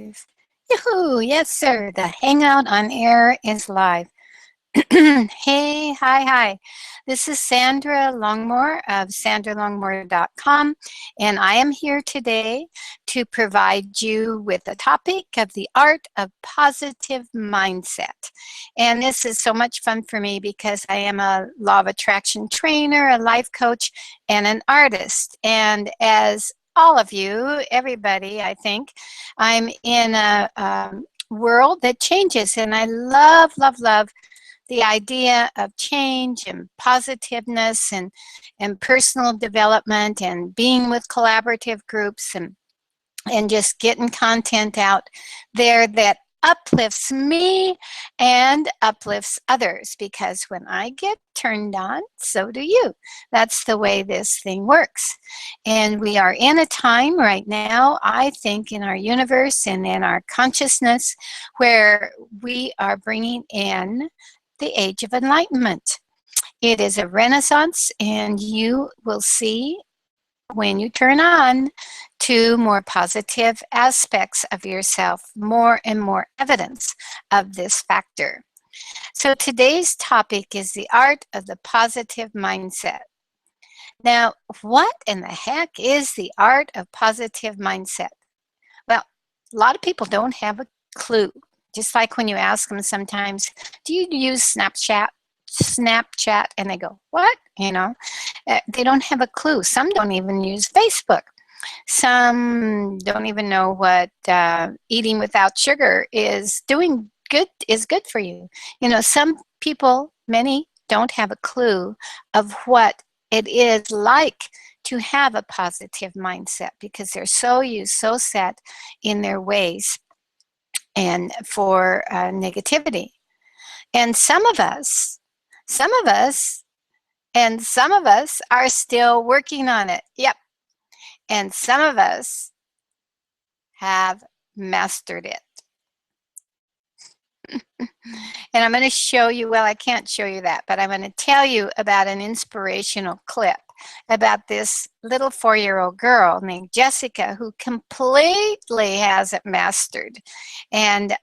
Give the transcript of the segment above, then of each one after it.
Yoo-hoo! Yes, sir. The Hangout on Air is live. Hey, hi. This is Sandra Longmore of sandralongmore.com, and I am here today to provide you with a topic of the art of positive mindset. And this is so much fun for me because I am a law of attraction trainer, a life coach, and an artist. And as all of you, everybody, I think, I'm in a world that changes, and I love the idea of change and positiveness and personal development and being with collaborative groups and just getting content out there that uplifts me and uplifts others, because when I get turned on, so do you. That's the way this thing works. And we are in a time right now, I think, in our universe and in our consciousness where we are bringing in the age of enlightenment. It is a renaissance, and you will see when you turn on to more positive aspects of yourself, more and more evidence of this factor. So today's topic is the art of the positive mindset. Now, what in the heck is the art of positive mindset? Well, a lot of people don't have a clue. Just like when you ask them sometimes, do you use Snapchat? And they go, what? They don't have a clue. Some don't even use Facebook. Some don't even know what eating without sugar is good for you. Some people, many, don't have a clue of what it is like to have a positive mindset, because they're so used, so set in their ways and for negativity. And some of us are still working on it. Yep. And some of us have mastered it. And I'm going to show you, well, I can't show you that, but I'm going to tell you about an inspirational clip about this little 4-year-old girl named Jessica who completely has it mastered. And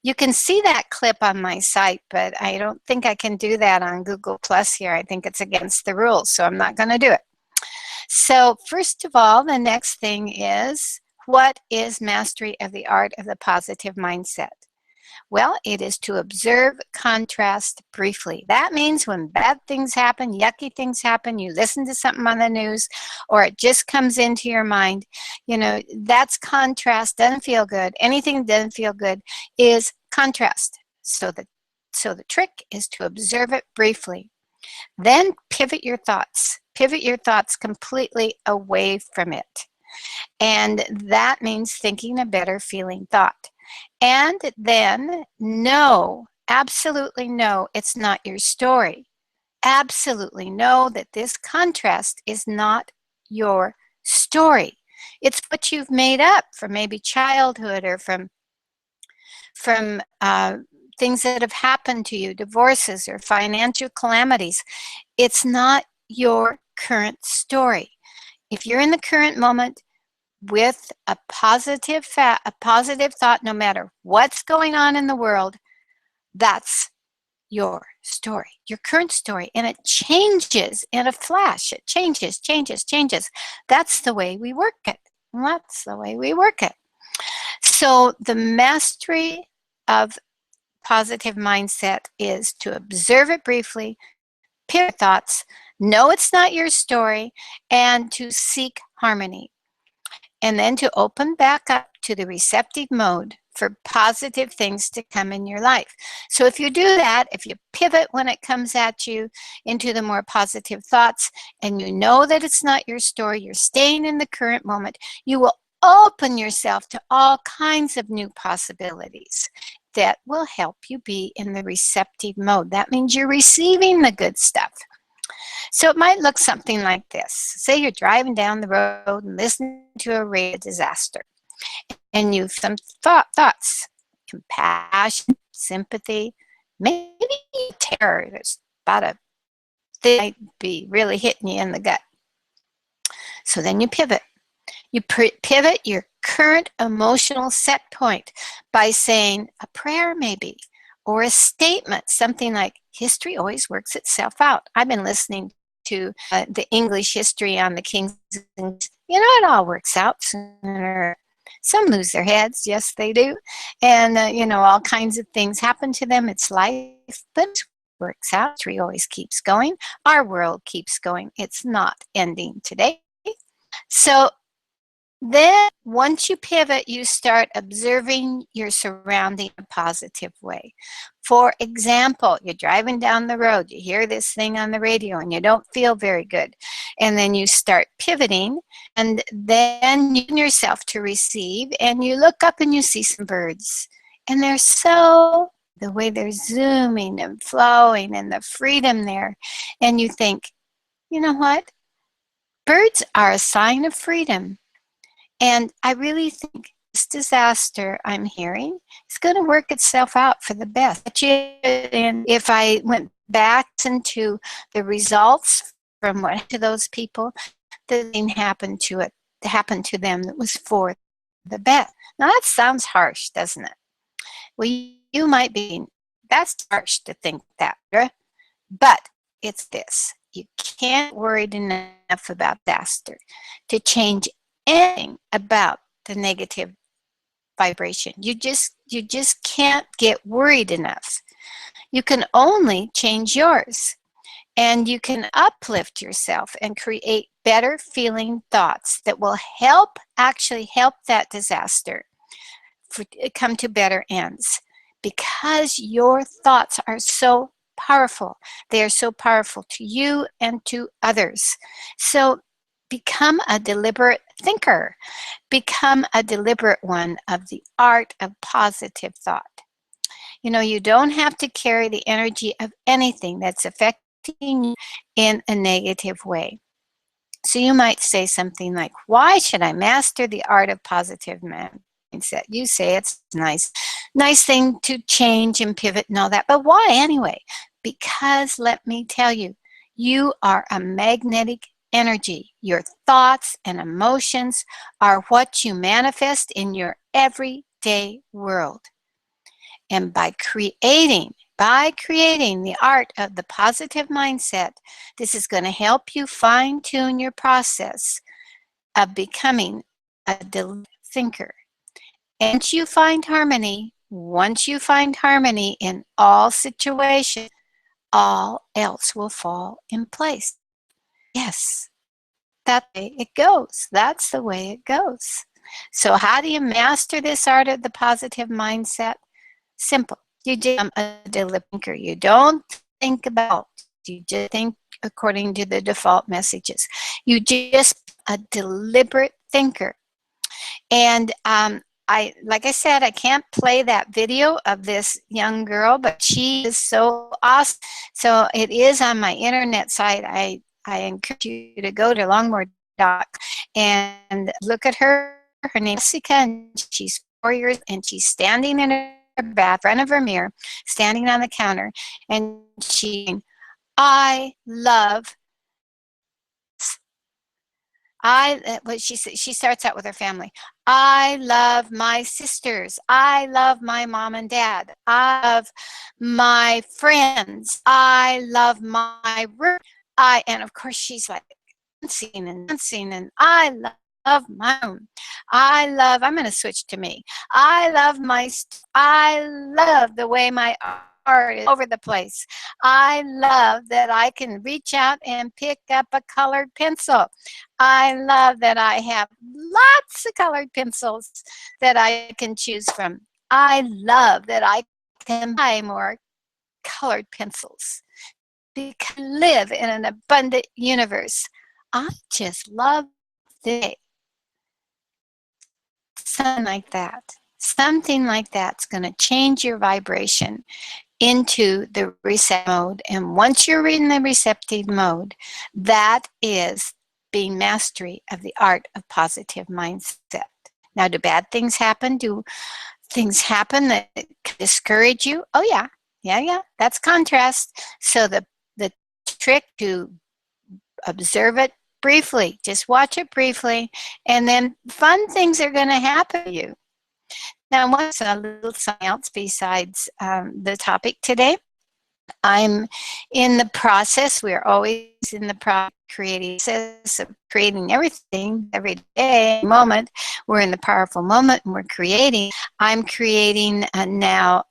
you can see that clip on my site, but I don't think I can do that on Google Plus here. I think it's against the rules, so I'm not going to do it. So first of all, the next thing is, what is mastery of the art of the positive mindset? Well, it is to observe contrast briefly. That means when bad things happen, yucky things happen, you listen to something on the news, or it just comes into your mind, that's contrast, doesn't feel good. Anything that doesn't feel good is contrast. So the trick is to observe it briefly. Then pivot your thoughts. Pivot your thoughts completely away from it. And that means thinking a better feeling thought. And then absolutely know it's not your story. Absolutely know that this contrast is not your story. It's what you've made up from maybe childhood or from things that have happened to you, divorces or financial calamities. It's not your current story. If you're in the current moment, with a positive thought, no matter what's going on in the world, that's your story, your current story, and it changes in a flash. It changes. That's the way we work it. So the mastery of positive mindset is to observe it briefly, pivot thoughts, know it's not your story, and to seek harmony. And then to open back up to the receptive mode for positive things to come in your life. So if you do that, if you pivot when it comes at you into the more positive thoughts, and you know that it's not your story, you're staying in the current moment, you will open yourself to all kinds of new possibilities that will help you be in the receptive mode. That means you're receiving the good stuff. So it might look something like this. Say you're driving down the road and listening to a radio disaster, and you've some thoughts, compassion, sympathy, maybe terror. There's about a thing might be really hitting you in the gut. So then you pivot. You pivot your current emotional set point by saying a prayer maybe, or a statement, something like, history always works itself out. I've been listening to the English history on the kings. It all works out sooner. Some lose their heads, yes they do. And, all kinds of things happen to them. It's life, but it works out. History always keeps going. Our world keeps going. It's not ending today. So then once you pivot, you start observing your surrounding in a positive way. For example, you're driving down the road, you hear this thing on the radio and you don't feel very good. And then you start pivoting, and then you yourself to receive, and you look up and you see some birds. And they're so, the way they're zooming and flowing and the freedom there. And you think, you know what? Birds are a sign of freedom. And I really think this disaster I'm hearing is going to work itself out for the best. And if I went back into the results from what to those people, the thing happened to them that was for the best. Now that sounds harsh, doesn't it? Well, you might be, that's harsh to think that, but it's this. You can't worry enough about disaster to change anything about the negative vibration. You just can't get worried enough. You can only change yours, and you can uplift yourself and create better feeling thoughts that will actually help that disaster come to better ends, because your thoughts are so powerful. They are so powerful to you and to others. So become a deliberate thinker. Become a deliberate one of the art of positive thought. You don't have to carry the energy of anything that's affecting you in a negative way. So you might say something like, why should I master the art of positive mindset? You say it's nice thing to change and pivot and all that, but why anyway? Because let me tell you, you are a magnetic energy. Your thoughts and emotions are what you manifest in your everyday world. And by creating the art of the positive mindset, this is going to help you fine-tune your process of becoming a deliberate thinker. And once you find harmony in all situations, all else will fall in place. Yes, that's the way it goes. That's the way it goes. So how do you master this art of the positive mindset? Simple. You just become a deliberate thinker. You don't think about, you just think according to the default messages. You just a deliberate thinker. And like I said, I can't play that video of this young girl, but she is so awesome. So it is on my internet site. I encourage you to go to longmore.com and look at her. Her name is Jessica, and she's 4 years, and she's standing in her bath, in front of her mirror, standing on the counter, and I love. What she starts out with her family. I love my sisters. I love my mom and dad. I love my friends. I love my room. And of course she's like dancing, and I love my own. I'm going to switch to me. I love the way my art is over the place. I love that I can reach out and pick up a colored pencil. I love that I have lots of colored pencils that I can choose from. I love that I can buy more colored pencils. Because I live in an abundant universe. I just love this. Something like that's going to change your vibration into the receptive mode. And once you're in the receptive mode, that is being mastery of the art of positive mindset. Now, do bad things happen? Do things happen that discourage you? Oh yeah. That's contrast. So the trick to observe it, briefly. Just watch it briefly, and then fun things are going to happen to you. Now, what's a little something else besides the topic today? I'm in the process, we're always in the creating process of creating everything every day, moment. We're in the powerful moment and we're creating. I'm creating now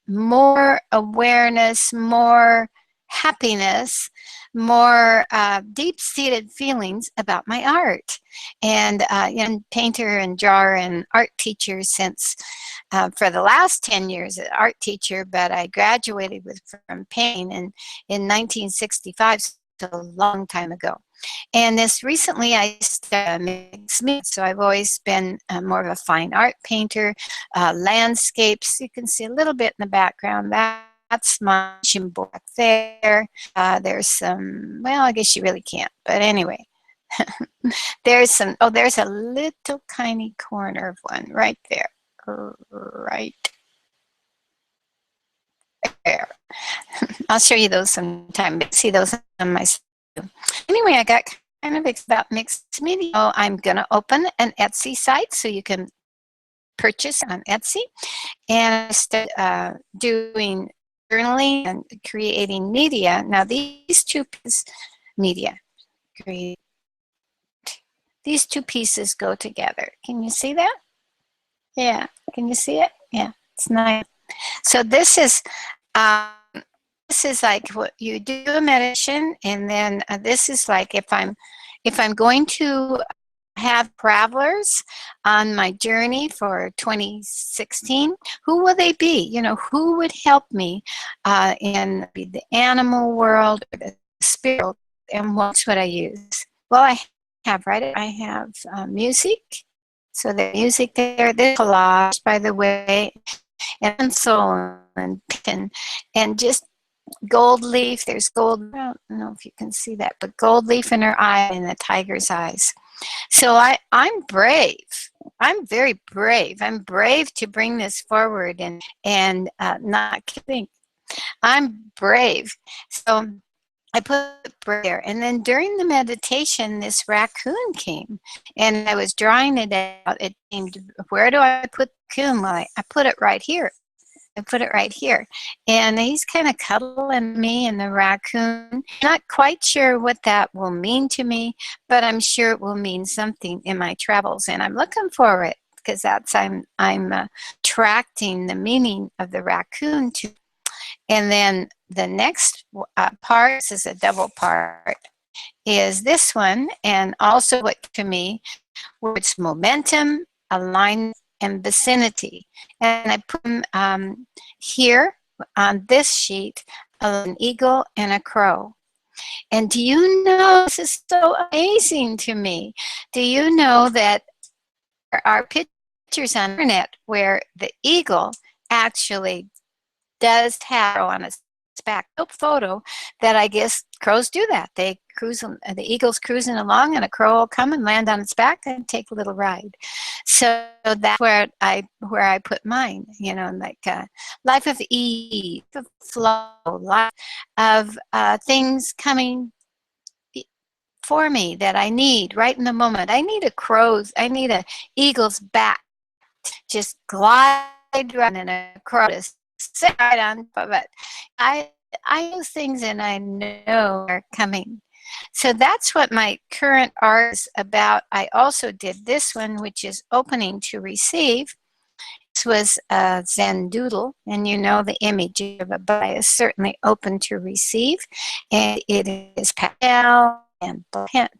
more awareness, more happiness, more deep-seated feelings about my art. And painter and drawer and art teacher since for the last 10 years, an art teacher, but I graduated from painting in 1965, so a long time ago. And this recently I started mixed media, so I've always been more of a fine art painter, landscapes. You can see a little bit in the background. That's my vision board up there. There's some, well, I guess you really can't, but anyway. There's some, oh, there's a little tiny corner of one right there. Right there. I'll show you those sometime. See those on my site. Anyway, I got kind of about mixed media. Oh, I'm going to open an Etsy site so you can purchase on Etsy. And I started doing journaling and creating media. Now, these two pieces, media, create. These two pieces go together. Can you see that? Yeah. Can you see it? Yeah. It's nice. So this is like what you do a meditation, and then this is like if I'm going to have travelers on my journey for 2016, who will they be? You know, who would help me in the animal world or the spirit, and what's what I use? Well, I have music. So the music there, this collage, by the way, and pencil and pen, and just gold leaf. There's gold. I don't know if you can see that, but gold leaf in her eye and the tiger's eyes. So I'm brave. I'm very brave. I'm brave to bring this forward and not think. I'm brave. So I put prayer, and then during the meditation, this raccoon came, and I was drawing it out. It came to, where do I put the raccoon? Well, I put it right here. I put it right here. And he's kind of cuddling me and the raccoon. Not quite sure what that will mean to me, but I'm sure it will mean something in my travels, and I'm looking for it because that's I'm attracting the meaning of the raccoon to. And then the next part, this is a double part, is this one, and also what to me, where it's momentum, alignment, and vicinity. And I put them here on this sheet, an eagle and a crow. And do you know, this is so amazing to me, do you know that there are pictures on the internet where the eagle actually does have on its back photo that I guess crows do that. They cruise, the eagle's cruising along and a crow will come and land on its back and take a little ride. So that's where I put mine, you know, like life of ease, of flow, life of things coming for me that I need right in the moment. I need a eagle's back, just glide around in a crow to sit right on top of it. I use things and I know are coming. So that's what my current art is about. I also did this one, which is opening to receive. This was a Zen doodle, and you know the image of a butterfly is certainly open to receive. And it is pastel and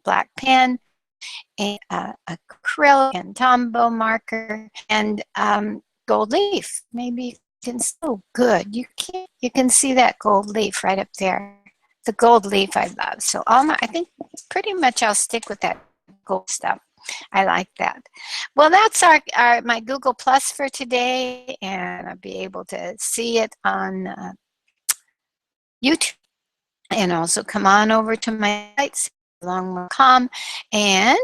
black pen and acrylic and Tombow marker and gold leaf. Maybe you can, oh good, you can see that gold leaf right up there. The gold leaf I love. So I think pretty much I'll stick with that gold stuff. I like that. Well, that's my Google Plus for today, and I'll be able to see it on YouTube. And also come on over to my site, longmore.com, and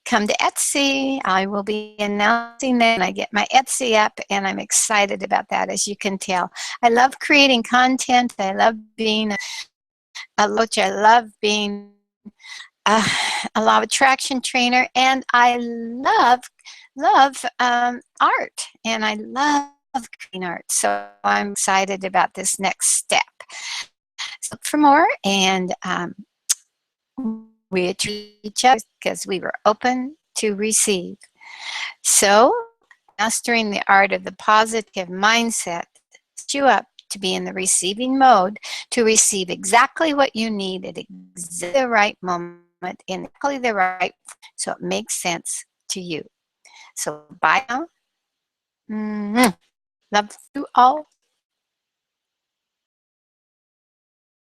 come to Etsy. I will be announcing that when I get my Etsy up, and I'm excited about that, as you can tell. I love creating content. I love being a coach. I love being a law of attraction trainer, and I love art, and I love creating art. So I'm excited about this next step. So look for more, and we treat each other because we were open to receive. So mastering the art of the positive mindset sets you up to be in the receiving mode, to receive exactly what you need at exactly the right moment, in exactly the right, so it makes sense to you. So bye now. Love you all.